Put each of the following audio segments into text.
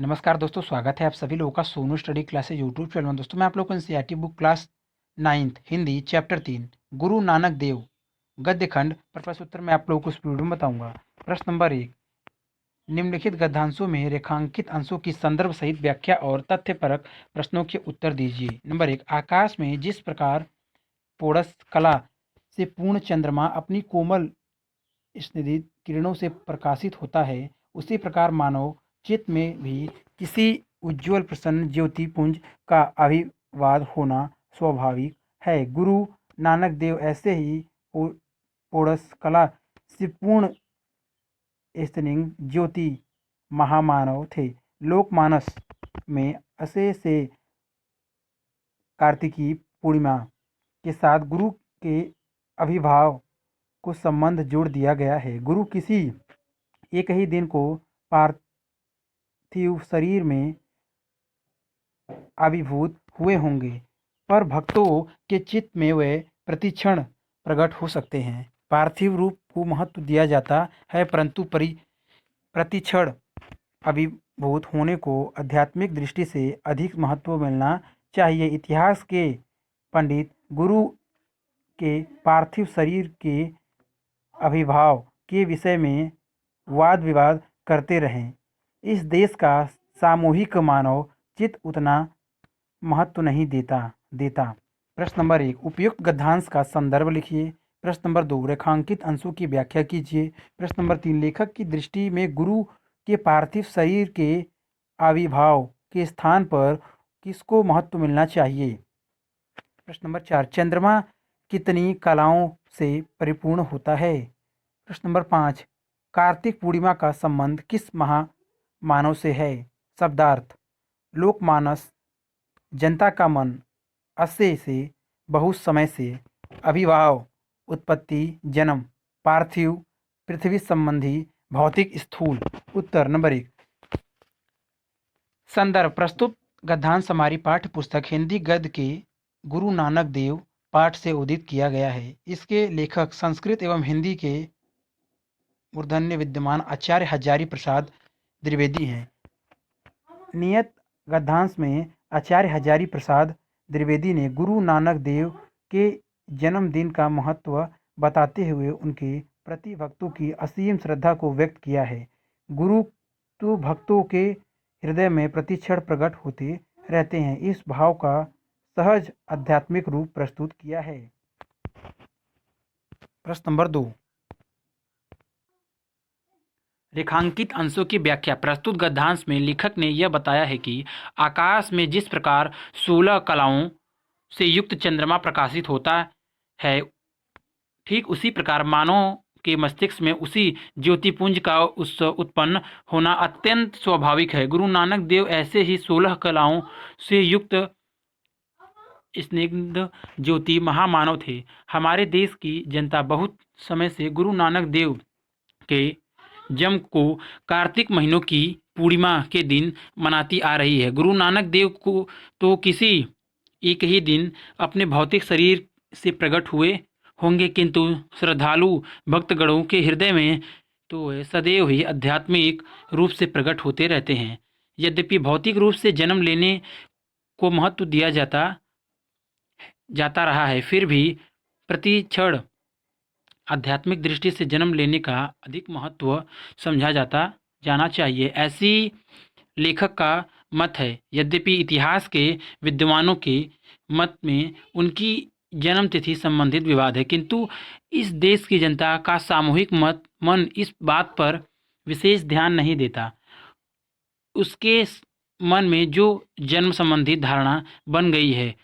नमस्कार दोस्तों, स्वागत है आप सभी लोगों का Sonu study classes YouTube channel में। दोस्तों मैं आप लोगों को NCERT book class 9th Hindi chapter 3 Guru Nanak Dev गद्य खंड पर प्रश्न उत्तर मैं आप लोगों को इस वीडियो में बताऊंगा। प्रश्न नंबर 1, निम्नलिखित गद्यांशों में रेखांकित अंशों की संदर्भ सहित व्याख्या और तथ्यपरक प्रश्नों के उत्तर दीजिए। नंबर 1, आकाश में जिस प्रकार पोड़स कला से पूर्ण चंद्रमा अपनी कोमल स्निग्ध किरणों से प्रकाशित होता है, उसी प्रकार मानव चित्त में भी किसी उज्ज्वल प्रसन्न ज्योतिपुंज का आविर्भाव होना स्वाभाविक है। गुरु नानक देव ऐसे ही पोड़स कला से पूर्ण स्निग्ध ज्योति महामानव थे। लोकमानस में असे से कार्तिकी पूर्णिमा के साथ गुरु के आविर्भाव को संबंध जोड़ दिया गया है। गुरु किसी एक ही दिन को पार्थिव शरीर में आविर्भूत हुए होंगे, पर भक्तों के चित्त में वे प्रतिक्षण प्रकट हो सकते हैं। पार्थिव रूप को महत्व दिया जाता है, परंतु प्रतिक्षण आविर्भूत होने को आध्यात्मिक दृष्टि से अधिक महत्व मिलना चाहिए। इतिहास के पंडित गुरु के पार्थिव शरीर के आविर्भाव के विषय में वाद विवाद करते रहे। इस देश का सामूहिक मानव चित्त उतना महत्व नहीं देता। प्रश्न नंबर 1, उपयुक्त गद्यांश का संदर्भ लिखिए। प्रश्न नंबर 2, रेखांकित अंशों की व्याख्या कीजिए। प्रश्न नंबर 3, लेखक की दृष्टि में गुरु के पार्थिव शरीर के आविर्भाव के स्थान पर किसको महत्व मिलना चाहिए। प्रश्न नंबर 4, चंद्रमा कितनी कलाओं से परिपूर्ण होता है। प्रश्न नंबर 5, कार्तिक पूर्णिमा का संबंध किस महामानव से है। शब्दार्थ, लोकमानस जनता का मन, अस्य से बहुत समय से, आविर्भाव उत्पत्ति जन्म, पार्थिव पृथ्वी संबंधी भौतिक स्थूल। उत्तर नंबर 1। संदर्भ, प्रस्तुत गद्यांश हमारी पाठ्य पुस्तक हिंदी गद्य के गुरु नानक देव पाठ से उदित किया गया है। इसके लेखक संस्कृत एवं हिंदी के मूर्धन्य विद्वान आचार्य हजारी प्रसाद द्विवेदी हैं। नियत गद्यांश में आचार्य हजारी प्रसाद द्विवेदी ने गुरु नानक देव के जन्मदिन का महत्व बताते हुए उनके प्रति भक्तों की असीम श्रद्धा को व्यक्त किया है। गुरु तो भक्तों के हृदय में प्रतिक्षण प्रकट होते रहते हैं, इस भाव का सहज आध्यात्मिक रूप प्रस्तुत किया है। प्रश्न नंबर 2, रेखांकित अंशों की व्याख्या। प्रस्तुत गद्यांश में लेखक ने यह बताया है कि आकाश में जिस प्रकार 16 कलाओं से युक्त चंद्रमा प्रकाशित होता है, ठीक उसी प्रकार मानव के मस्तिष्क में उसी ज्योतिपुंज का उत्पन्न होना अत्यंत स्वाभाविक है। गुरु नानक देव ऐसे ही 16 कलाओं से युक्त स्निग्ध ज्योति महामानव थे। हमारे देश की जनता बहुत समय से गुरु नानक देव के जन्म को कार्तिक महीनों की पूर्णिमा के दिन मनाती आ रही है। गुरु नानक देव को तो किसी एक ही दिन अपने भौतिक शरीर से प्रकट हुए होंगे, किंतु श्रद्धालु भक्तगणों के हृदय में तो वे सदैव ही आध्यात्मिक रूप से प्रकट होते रहते हैं। यद्यपि भौतिक रूप से जन्म लेने को महत्व दिया जाता रहा है, फिर भी प्रतिक्षण आध्यात्मिक दृष्टि से जन्म लेने का अधिक महत्व समझा जाना चाहिए, ऐसी लेखक का मत है। यद्यपि इतिहास के विद्वानों के मत में उनकी जन्म तिथि संबंधित विवाद है, किंतु इस देश की जनता का सामूहिक मन इस बात पर विशेष ध्यान नहीं देता। उसके मन में जो जन्म संबंधी धारणा बन गई है,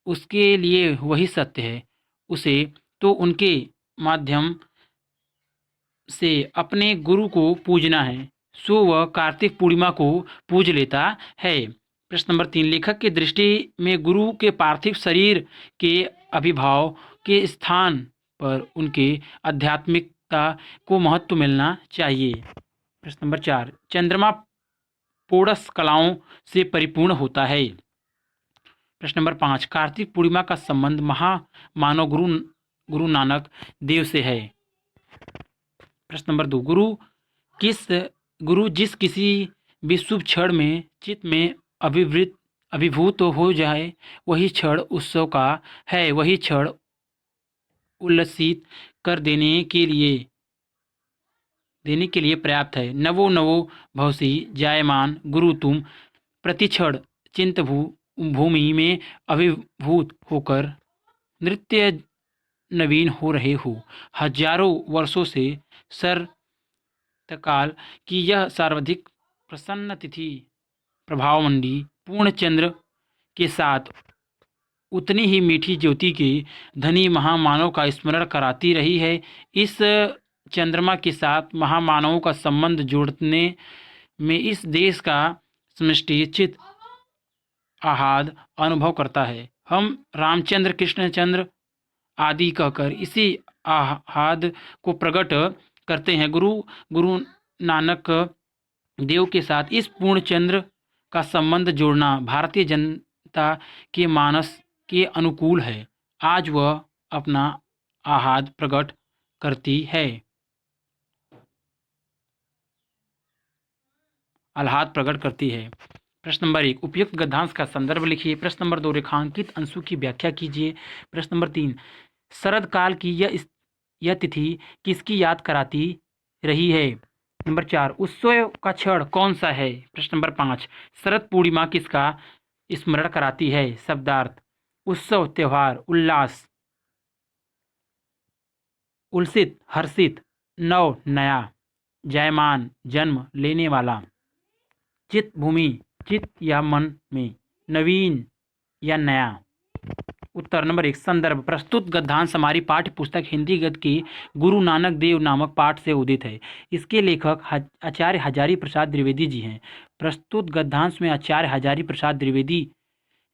उसके लिए वही सत्य है। उसे तो उनके माध्यम से अपने गुरु को पूजना है, सो वह कार्तिक पूर्णिमा को पूज लेता है। प्रश्न नंबर 3, लेखक की दृष्टि में गुरु के पार्थिव शरीर के आविर्भाव के स्थान पर उनके आध्यात्मिकता को महत्व मिलना चाहिए। प्रश्न नंबर 4, चंद्रमा पोड़स कलाओं से परिपूर्ण होता है। प्रश्न नंबर 5, कार्तिक पूर्णिमा का संबंध महामानव गुरु नानक देव से है। प्रश्न नंबर 2, गुरु जिस किसी विशुभ क्षण में चित्त में अभिभूत हो जाए, वही क्षण उत्सव का है, वही क्षण उल्लसित कर देने के लिए पर्याप्त है। नवो नवो भवसी जायमान गुरु तुम प्रतिक्षण चिंत भूमि में अभिभूत होकर नृत्य नवीन हो रहे हो। हजारों वर्षों से सरतकाल की यह सर्वाधिक प्रसन्न तिथि प्रभावमंडी पूर्णचंद्र के साथ उतनी ही मीठी ज्योति के धनी महामानव का स्मरण कराती रही है। इस चंद्रमा के साथ महामानवों का संबंध जोड़ने में इस देश का समष्टि चित्त आह्लाद अनुभव करता है। हम रामचंद्र कृष्णचंद्र आदि कहकर इसी आह्लाद को प्रकट करते हैं। गुरु नानक देव के साथ इस पूर्ण चंद्र का संबंध जोड़ना भारतीय जनता के मानस के अनुकूल है। आज वह अपना आह्लाद प्रकट करती है। प्रश्न नंबर 1, उपयुक्त गद्यांश का संदर्भ लिखिए। प्रश्न नंबर 2, रेखांकित अंशों की व्याख्या कीजिए। प्रश्न नंबर 3, शरद काल की यह तिथि किसकी याद कराती रही है। नंबर 4, उत्सव का क्षण कौन सा है। प्रश्न नंबर 5, शरद पूर्णिमा किसका स्मरण कराती है। शब्दार्थ, उत्सव त्योहार, उल्लास, उल्सित हर्षित, नव नया, जायमान जन्म लेने वाला, चित भूमि चित या मन में, नवीन या नया। उत्तर नंबर 1, संदर्भ, प्रस्तुत गद्यांश हमारी पाठ्य पुस्तक हिंदी गद्य की गुरु नानक देव नामक पाठ से उदित है। इसके लेखक आचार्य हजारी प्रसाद द्विवेदी जी हैं। प्रस्तुत गद्यांश में आचार्य हजारी प्रसाद द्विवेदी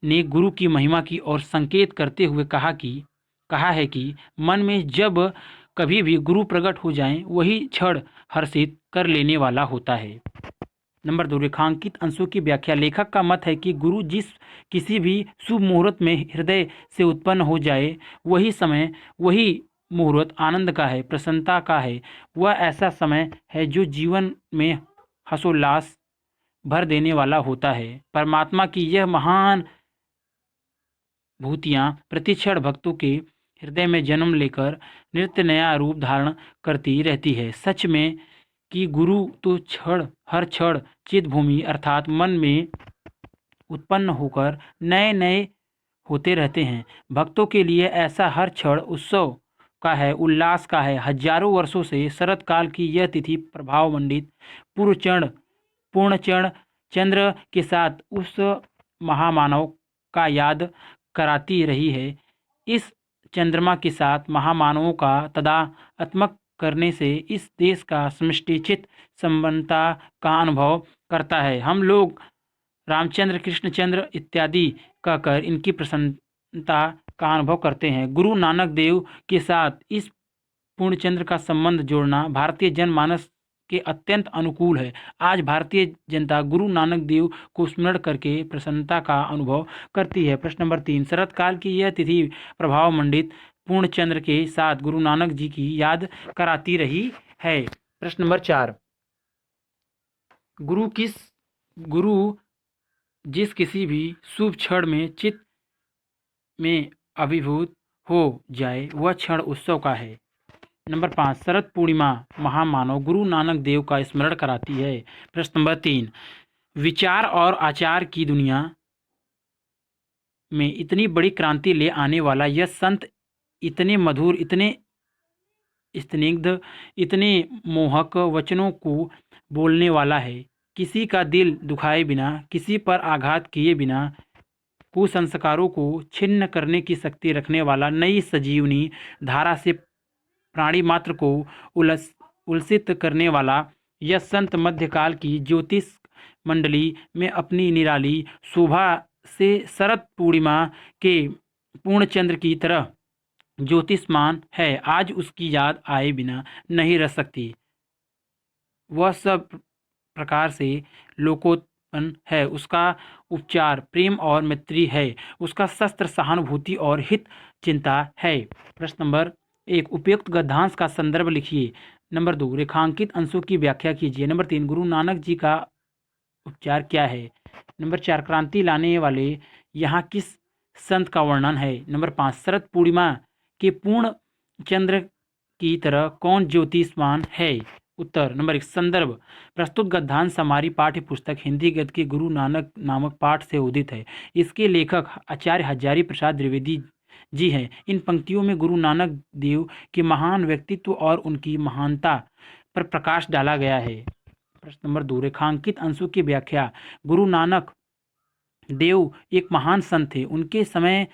ने गुरु की महिमा की और संकेत करते हुए कहा है कि मन में जब कभी भी गुरु प्रकट हो जाएं, वही क्षण हर्षित कर लेने वाला होता है। नंबर 2, रेखांकित अंशों की व्याख्या। लेखक का मत है कि गुरु किसी भी शुभ मुहूर्त में हृदय से उत्पन्न हो जाए, वही समय, वही मुहूर्त आनंद का है, प्रसन्नता का है। वह ऐसा समय है जो जीवन में हर्षोल्लास भर देने वाला होता है। परमात्मा की यह महान भूतियाँ प्रतिक्षण भक्तों के हृदय में जन्म लेकर नित्य नया रूप धारण करती रहती है। सच में कि गुरु तो हर क्षण चित भूमि अर्थात मन में उत्पन्न होकर नए नए होते रहते हैं। भक्तों के लिए ऐसा हर क्षण उत्सव का है, उल्लास का है। हजारों वर्षों से शरद काल की यह तिथि प्रभावमंडित पूर्णचंद्र चंद्र के साथ उस महामानव का याद कराती रही है। इस चंद्रमा के साथ महामानवों का तादात्म्य करने से इस देश का समष्टिचित संबंधता का अनुभव करता है। हम लोग रामचंद्र कृष्णचंद्र इत्यादि कहकर इनकी प्रसन्नता का अनुभव करते हैं। गुरु नानक देव के साथ इस पूर्णचंद्र का संबंध जोड़ना भारतीय जनमानस के अत्यंत अनुकूल है। आज भारतीय जनता गुरु नानक देव को स्मरण करके प्रसन्नता का अनुभव करती है। प्रश्न नंबर 3, शरद काल की यह तिथि प्रभावमंडित पूर्णचंद्र के साथ गुरु नानक जी की याद कराती रही है। प्रश्न नंबर 4, गुरु जिस किसी भी शुभ क्षण में चित्त में अभिभूत हो जाए, वह क्षण उत्सव का है। नंबर 5, शरद पूर्णिमा महामानव गुरु नानक देव का स्मरण कराती है। प्रश्न नंबर 3, विचार और आचार की दुनिया में इतनी बड़ी क्रांति ले आने वाला यह संत इतने मधुर, इतने स्निग्ध, इतने मोहक वचनों को बोलने वाला है। किसी का दिल दुखाए बिना, किसी पर आघात किए बिना, कुसंस्कारों को छिन्न करने की शक्ति रखने वाला, नई सजीवनी धारा से प्राणी मात्र को उल्सित करने वाला, यह संत मध्यकाल की ज्योतिष मंडली में अपनी निराली शोभा से शरद पूर्णिमा के पूर्णचंद्र की तरह ज्योतिषमान है। आज उसकी याद आए बिना नहीं रह सकती। वह सब प्रकार से लोकोत्पन्न है। उसका उपचार प्रेम और मैत्री है। उसका शस्त्र सहानुभूति और हित चिंता है। प्रश्न नंबर 1, उपयुक्त गद्यांश का संदर्भ लिखिए। नंबर 2, रेखांकित अंशों की व्याख्या कीजिए। नंबर 3, गुरु नानक जी का उपचार क्या है। नंबर 4 क्रांति लाने वाले यहाँ किस संत का वर्णन है। नंबर 5 शरद पूर्णिमा के पूर्ण चंद्र की तरह कौन ज्योतिष्मान है। उत्तर नंबर 1 संदर्भ प्रस्तुत गद्यांश हमारी पाठ्य पुस्तक हिंदी गद्य के गुरु नानक नामक पाठ से उदित है। इसके लेखक आचार्य हजारी प्रसाद द्विवेदी जी हैं। इन पंक्तियों में गुरु नानक देव के महान व्यक्तित्व और उनकी महानता पर प्रकाश डाला गया है। प्रश्न नंबर 2 रेखांकित अंशों की व्याख्या। गुरु नानक देव एक महान संत थे। उनके समय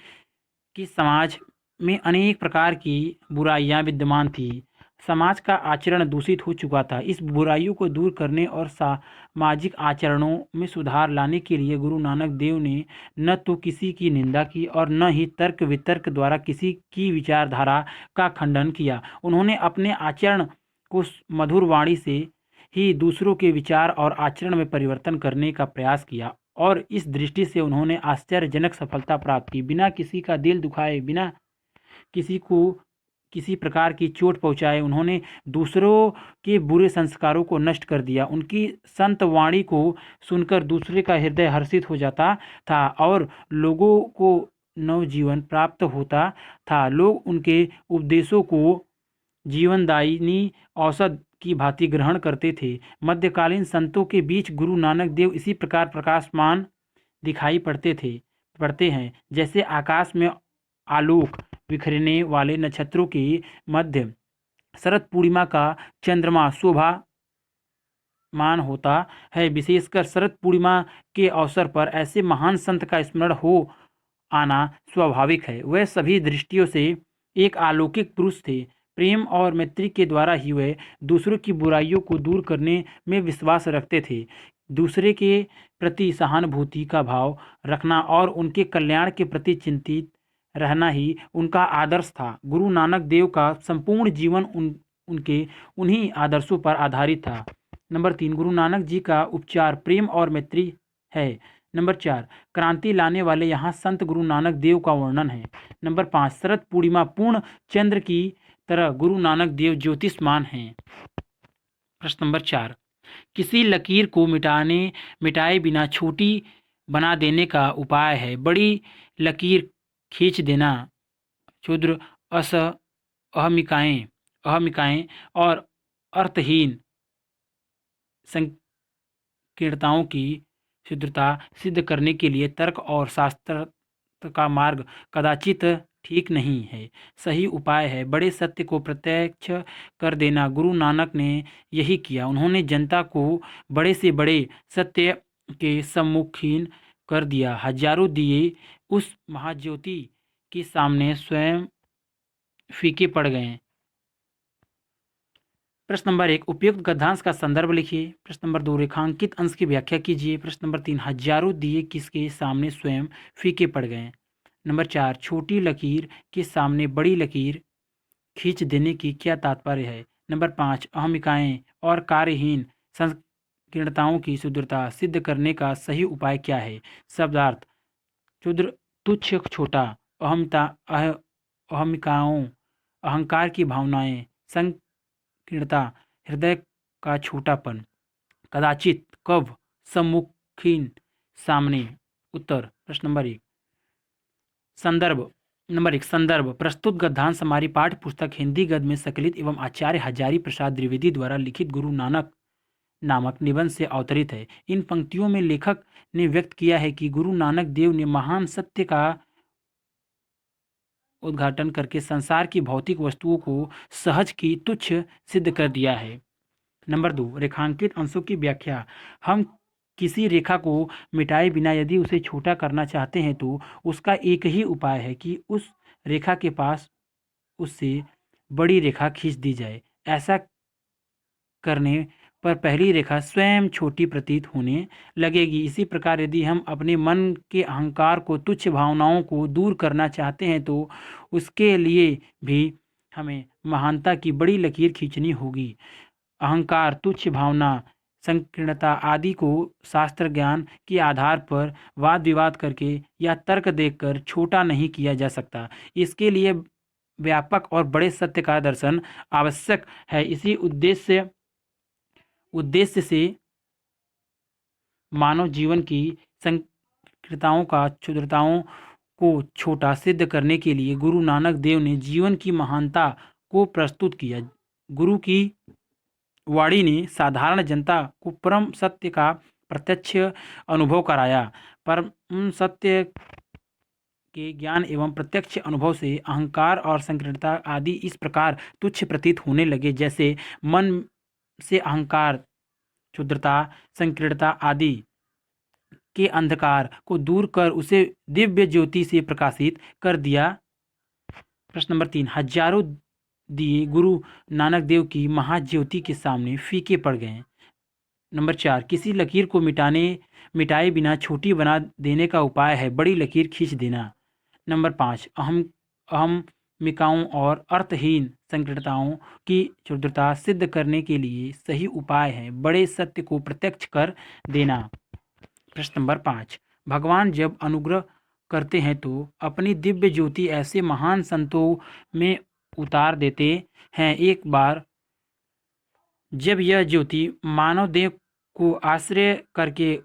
की समाज में अनेक प्रकार की बुराइयां विद्यमान थी। समाज का आचरण दूषित हो चुका था। इस बुराइयों को दूर करने और सामाजिक आचरणों में सुधार लाने के लिए गुरु नानक देव ने न तो किसी की निंदा की और न ही तर्क वितर्क द्वारा किसी की विचारधारा का खंडन किया। उन्होंने अपने आचरण को मधुर वाणी से ही दूसरों के विचार और आचरण में परिवर्तन करने का प्रयास किया और इस दृष्टि से उन्होंने आश्चर्यजनक सफलता प्राप्त की। बिना किसी का दिल दुखाए, बिना किसी को किसी प्रकार की चोट पहुंचाए उन्होंने दूसरों के बुरे संस्कारों को नष्ट कर दिया। उनकी संत वाणी को सुनकर दूसरे का हृदय हर्षित हो जाता था और लोगों को नवजीवन प्राप्त होता था। लोग उनके उपदेशों को जीवनदायिनी औषध की भांति ग्रहण करते थे। मध्यकालीन संतों के बीच गुरु नानक देव इसी प्रकार प्रकाशमान दिखाई पड़ते हैं जैसे आकाश में आलोक बिखरने वाले नक्षत्रों के मध्य शरद पूर्णिमा का चंद्रमा शोभामान होता है। विशेषकर शरद पूर्णिमा के अवसर पर ऐसे महान संत का स्मरण हो आना स्वाभाविक है। वह सभी दृष्टियों से एक अलौकिक पुरुष थे। प्रेम और मैत्री के द्वारा ही वे दूसरों की बुराइयों को दूर करने में विश्वास रखते थे। दूसरे के प्रति सहानुभूति का भाव रखना और उनके कल्याण के प्रति चिंतित रहना ही उनका आदर्श था। गुरु नानक देव का संपूर्ण जीवन उनके उन्हीं आदर्शों पर आधारित था। नंबर 3 गुरु नानक जी का उपचार प्रेम और मैत्री है। नंबर 4 क्रांति लाने वाले यहाँ संत गुरु नानक देव का वर्णन है। नंबर 5 शरद पूर्णिमा पूर्ण चंद्र की तरह गुरु नानक देव ज्योतिष्मान हैं। प्रश्न नंबर 4 किसी लकीर को मिटाए बिना छोटी बना देने का उपाय है। बड़ी लकीर खींच देना क्षुद्र अहमिकाएं और अर्थहीन संकीर्णताओं की शुद्धता सिद्ध करने के लिए तर्क और शास्त्र का मार्ग कदाचित ठीक नहीं है। सही उपाय है बड़े सत्य को प्रत्यक्ष कर देना। गुरु नानक ने यही किया। उन्होंने जनता को बड़े से बड़े सत्य के सम्मुखीन कर दिया। हजारों दिए उस महाज्योति के सामने स्वयं फीके पड़ गए। प्रश्न नंबर 1 उपयुक्त गद्यांश का संदर्भ लिखिए। प्रश्न नंबर 2 रेखांकित अंश की व्याख्या कीजिए। प्रश्न नंबर 3 हजारों दिए किसके सामने स्वयं फीके पड़ गए। नंबर 4 छोटी लकीर के सामने बड़ी लकीर खींच देने की क्या तात्पर्य है। नंबर 5 अहमिकाएं और कार्यहीन संकीर्णताओं की शुद्धता सिद्ध करने का सही उपाय क्या है। शब्दार्थ क्षुद्र तुच्छ छोटा अहमिकाओं अहंकार की भावनाएं संकीर्णता हृदय का छोटापन कदाचित कब सम्मुखीन सामने। उत्तर प्रश्न नंबर 1 संदर्भ नंबर 1 संदर्भ प्रस्तुत गद्यांश हमारी पाठ्य पुस्तक हिंदी गद्य में संकलित एवं आचार्य हजारी प्रसाद द्विवेदी द्वारा लिखित गुरु नानक नामक निबंध से अवतरित है। इन पंक्तियों में लेखक ने व्यक्त किया है कि गुरु नानक देव ने महान सत्य का उद्घाटन करके संसार की भौतिक वस्तुओं को सहज की तुच्छ सिद्ध कर दिया है। नंबर 2 रेखांकित अंशों की व्याख्या। हम किसी रेखा को मिटाए बिना यदि उसे छोटा करना चाहते हैं तो उसका एक ही उपाय है कि उस रेखा के पास उससे बड़ी रेखा खींच दी जाए। ऐसा करने पर पहली रेखा स्वयं छोटी प्रतीत होने लगेगी। इसी प्रकार यदि हम अपने मन के अहंकार को तुच्छ भावनाओं को दूर करना चाहते हैं तो उसके लिए भी हमें महानता की बड़ी लकीर खींचनी होगी। अहंकार तुच्छ भावना संकीर्णता आदि को शास्त्र ज्ञान के आधार पर वाद विवाद करके या तर्क देकर छोटा नहीं किया जा सकता। इसके लिए व्यापक और बड़े सत्य का दर्शन आवश्यक है। इसी उद्देश्य से मानव जीवन की क्षुद्रताओं को छोटा सिद्ध करने के लिए गुरु नानक देव ने जीवन की महानता को प्रस्तुत किया। गुरु की वाणी ने साधारण जनता को परम सत्य का प्रत्यक्ष अनुभव कराया। परम सत्य के ज्ञान एवं प्रत्यक्ष अनुभव से अहंकार और संकीर्णता आदि इस प्रकार तुच्छ प्रतीत होने लगे, जैसे मन से अहंकार, क्षुद्रता, संकीर्णता आदि के अंधकार को दूर कर उसे दिव्य ज्योति से प्रकाशित कर दिया। प्रश्न नंबर 3, हजारों दिए गुरु नानक देव की महाज्योति के सामने फीके पड़ गए। नंबर 4, किसी लकीर को मिटाए बिना छोटी बना देने का उपाय है बड़ी लकीर खींच देना। नंबर 5, अहमिकाओं और अर्थहीन संकीर्णताओं की क्षुद्रता सिद्ध करने के लिए सही उपाय है बड़े सत्य को प्रत्यक्ष कर देना। प्रश्न नंबर 5, भगवान जब अनुग्रह करते हैं तो अपनी दिव्य ज्योति ऐसे महान संतों में उतार देते हैं। एक बार जब यह ज्योति मानव देह को आश्रय करके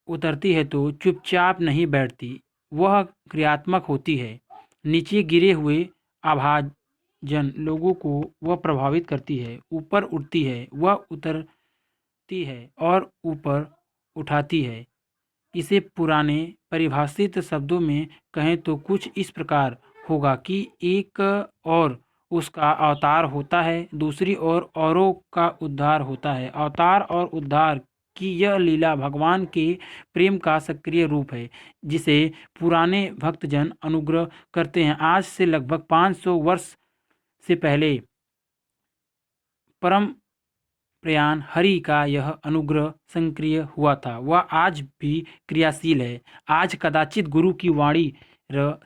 उतरती है तो चुपचाप नहीं बैठती, वह क्रियात्मक होती है। नीचे गिरे हुए आभाजन लोगों को वह प्रभावित करती है, ऊपर उठती है वह उतरती है और ऊपर उठाती है। इसे पुराने परिभाषित शब्दों में कहें तो कुछ इस प्रकार होगा कि एक और उसका अवतार होता है, दूसरी ओर औरों का उद्धार होता है। अवतार और उद्धार की यह लीला भगवान के प्रेम का सक्रिय रूप है, जिसे पुराने भक्तजन अनुग्रह करते हैं। आज से लगभग 500 वर्ष से पहले परम प्रयाण हरि का यह अनुग्रह सक्रिय हुआ था, वह आज भी क्रियाशील है। आज कदाचित गुरु की वाणी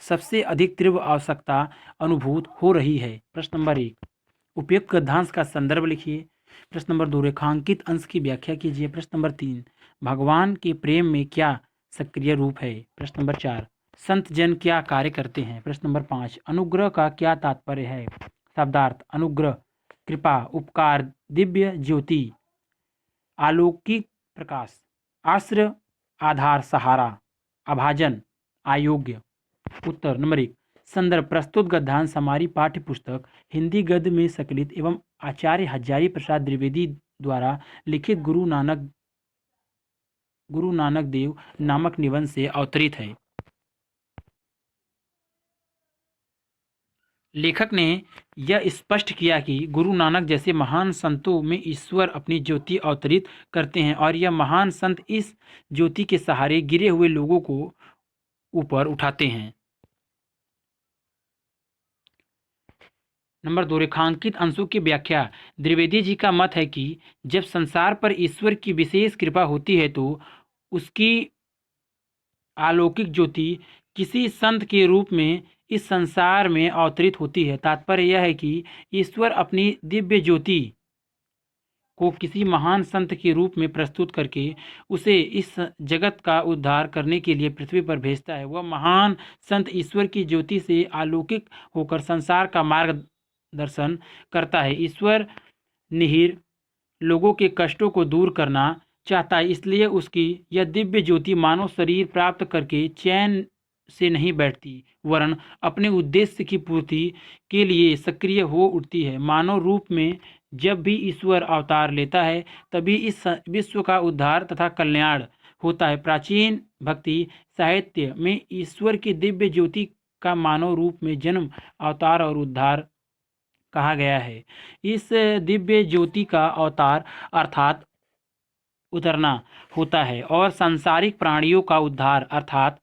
सबसे अधिक तीव्र आवश्यकता अनुभूत हो रही है। प्रश्न नंबर 1, उपयुक्त गद्यांश का संदर्भ लिखिए। प्रश्न नंबर 2, रेखांकित अंश की व्याख्या कीजिए। प्रश्न नंबर 3, भगवान के प्रेम में क्या सक्रिय रूप है। प्रश्न नंबर 4, संत जन क्या कार्य करते हैं। प्रश्न नंबर 5, अनुग्रह का क्या तात्पर्य है। शब्दार्थ, अनुग्रह कृपा, उपकार, दिव्य ज्योति, अलौकिक प्रकाश, आश्रय, आधार, सहारा, आभाजन, अयोग्य। उत्तर नंबर 1, संदर्भ, प्रस्तुत गद्यांश हमारी पाठ्य पुस्तक हिंदी गद्य में संकलित एवं आचार्य हजारी प्रसाद द्विवेदी द्वारा लिखित गुरु नानक देव नामक निबंध से अवतरित है। लेखक ने यह स्पष्ट किया कि गुरु नानक जैसे महान संतों में ईश्वर अपनी ज्योति अवतरित करते हैं और यह महान संत इस ज्योति के सहारे गिरे हुए लोगों को ऊपर उठाते हैं। नंबर 2, रेखांकित अंशों की व्याख्या। द्विवेदी जी का मत है कि जब संसार पर ईश्वर की विशेष कृपा होती है तो उसकी अलौकिक ज्योति किसी संत के रूप में इस संसार में अवतरित होती है। तात्पर्य यह है कि ईश्वर अपनी दिव्य ज्योति को किसी महान संत के रूप में प्रस्तुत करके उसे इस जगत का उद्धार करने के लिए पृथ्वी पर भेजता है। वह महान संत ईश्वर की ज्योति से अलौकिक होकर संसार का मार्गदर्शन करता है। ईश्वर निहिर लोगों के कष्टों को दूर करना चाहता है, इसलिए उसकी यह दिव्य ज्योति मानव शरीर प्राप्त करके चैन से नहीं बैठती, वरन अपने उद्देश्य की पूर्ति के लिए सक्रिय हो उठती है। मानव रूप में जब भी ईश्वर अवतार लेता है तभी इस विश्व का उद्धार तथा कल्याण होता है। प्राचीन भक्ति साहित्य में ईश्वर की दिव्य ज्योति का मानव रूप में जन्म, अवतार और उद्धार कहा गया है। इस दिव्य ज्योति का अवतार अर्थात उतरना होता है और सांसारिक प्राणियों का उद्धार अर्थात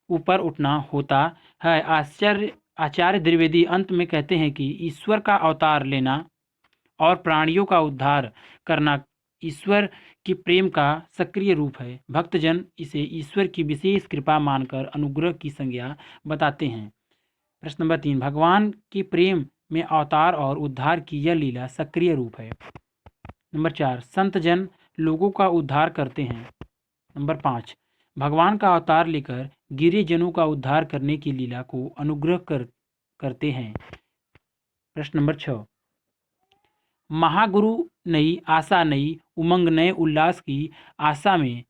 ऊपर उठना होता है। आचार्य द्विवेदी अंत में कहते हैं कि ईश्वर का अवतार लेना और प्राणियों का उद्धार करना ईश्वर की प्रेम का सक्रिय रूप है। भक्तजन इसे ईश्वर की विशेष कृपा मानकर अनुग्रह की संज्ञा बताते हैं। प्रश्न नंबर 3, भगवान के प्रेम में अवतार और उद्धार की यह लीला सक्रिय रूप है। नंबर 4, संत जन लोगों का उद्धार करते हैं। नंबर 5, भगवान का अवतार लेकर गिरे जनों का उद्धार करने की लीला को अनुग्रह करते हैं। प्रश्न नंबर 6, महागुरु नई आशा, नई उमंग, नए उल्लास की आशा में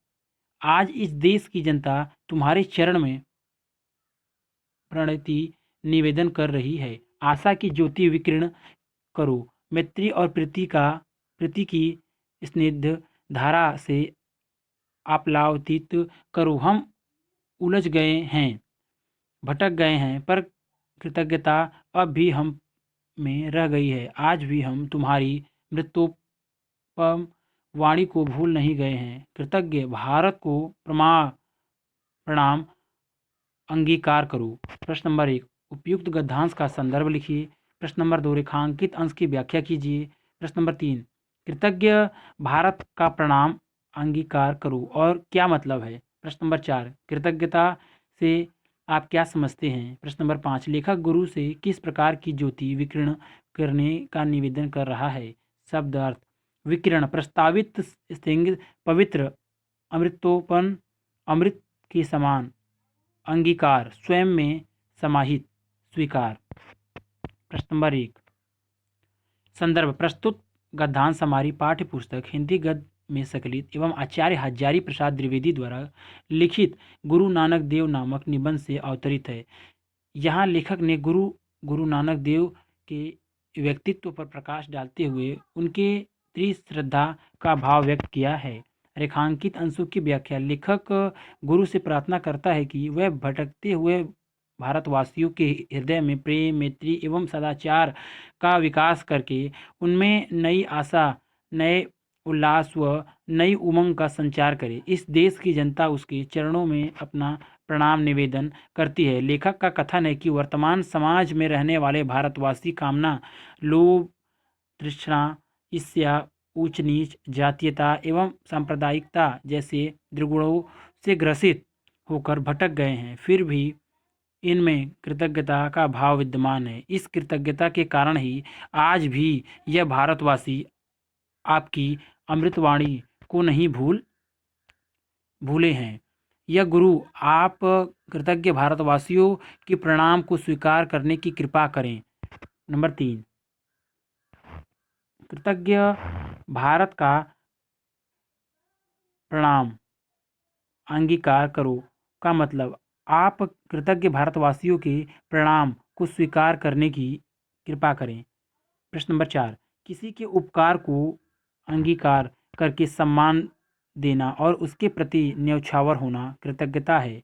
आज इस देश की जनता तुम्हारे चरण में प्रणति निवेदन कर रही है। आशा की ज्योति विकीर्ण करो, मैत्री और प्रीति की स्निग्ध धारा से आप्लावित करो। हम उलझ गए हैं, भटक गए हैं, पर कृतज्ञता अब भी हम में रह गई है। आज भी हम तुम्हारी मृत्युपम वाणी को भूल नहीं गए हैं। कृतज्ञ भारत को प्रणाम अंगीकार करो। प्रश्न नंबर 1, उपयुक्त गद्यांश का संदर्भ लिखिए। प्रश्न नंबर 2, रेखांकित अंश की व्याख्या कीजिए। प्रश्न नंबर 3, कृतज्ञ भारत का प्रणाम अंगीकार करो और क्या मतलब है। प्रश्न नंबर 4, कृतज्ञता से आप क्या समझते हैं। प्रश्न नंबर 5, लेखक गुरु से किस प्रकार की ज्योति विकीर्ण करने का निवेदन कर रहा है। शब्द अर्थ, विकिरण प्रस्तावित स्थिंग पवित्र अमृतोपन अमृत के समान, अंगीकार स्वयं में समाहित स्वीकार। प्रश्न नंबर 1, संदर्भ, प्रस्तुत गद्यांश हमारी पाठ्य पुस्तक हिंदी गद्य में संकलित एवं आचार्य हजारी प्रसाद द्विवेदी द्वारा लिखित गुरु नानक देव नामक निबंध से अवतरित है। यहाँ लेखक ने गुरु नानक देव के व्यक्तित्व पर प्रकाश डालते हुए उनके त्रिश्रद्धा का भाव व्यक्त किया है। रेखांकित अंशों की व्याख्या, लेखक गुरु से प्रार्थना करता है कि वह भटकते हुए भारतवासियों के हृदय में प्रेम, मैत्री एवं सदाचार का विकास करके उनमें नई आशा, नए उल्लास व नई उमंग का संचार करे। इस देश की जनता उसके चरणों में अपना प्रणाम निवेदन करती है। लेखक का कथन है कि वर्तमान समाज में रहने वाले भारतवासी कामना, लोभ, तृष्णा, ईर्ष्या, ऊंच नीच, जातीयता एवं सांप्रदायिकता जैसे दुर्गुणों से ग्रसित होकर भटक गए हैं। फिर भी इनमें कृतज्ञता का भाव विद्यमान है। इस कृतज्ञता के कारण ही आज भी यह भारतवासी आपकी अमृतवाणी को नहीं भूले हैं। यह गुरु आप कृतज्ञ भारतवासियों के प्रणाम को स्वीकार करने की कृपा करें। नंबर 3, कृतज्ञ भारत का प्रणाम अंगीकार करो का मतलब, आप कृतज्ञ भारतवासियों के प्रणाम को स्वीकार करने की कृपा करें। प्रश्न नंबर 4, किसी के उपकार को अंगीकार करके सम्मान देना और उसके प्रति न्यौछावर होना कृतज्ञता है।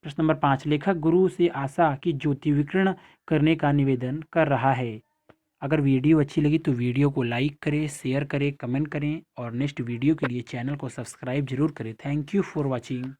प्रश्न नंबर 5, लेखक गुरु से आशा की ज्योति विकीर्ण करने का निवेदन कर रहा है। अगर वीडियो अच्छी लगी तो वीडियो को लाइक करें, शेयर करें, कमेंट करें और नेक्स्ट वीडियो के लिए चैनल को सब्सक्राइब जरूर करें। Thank you for watching.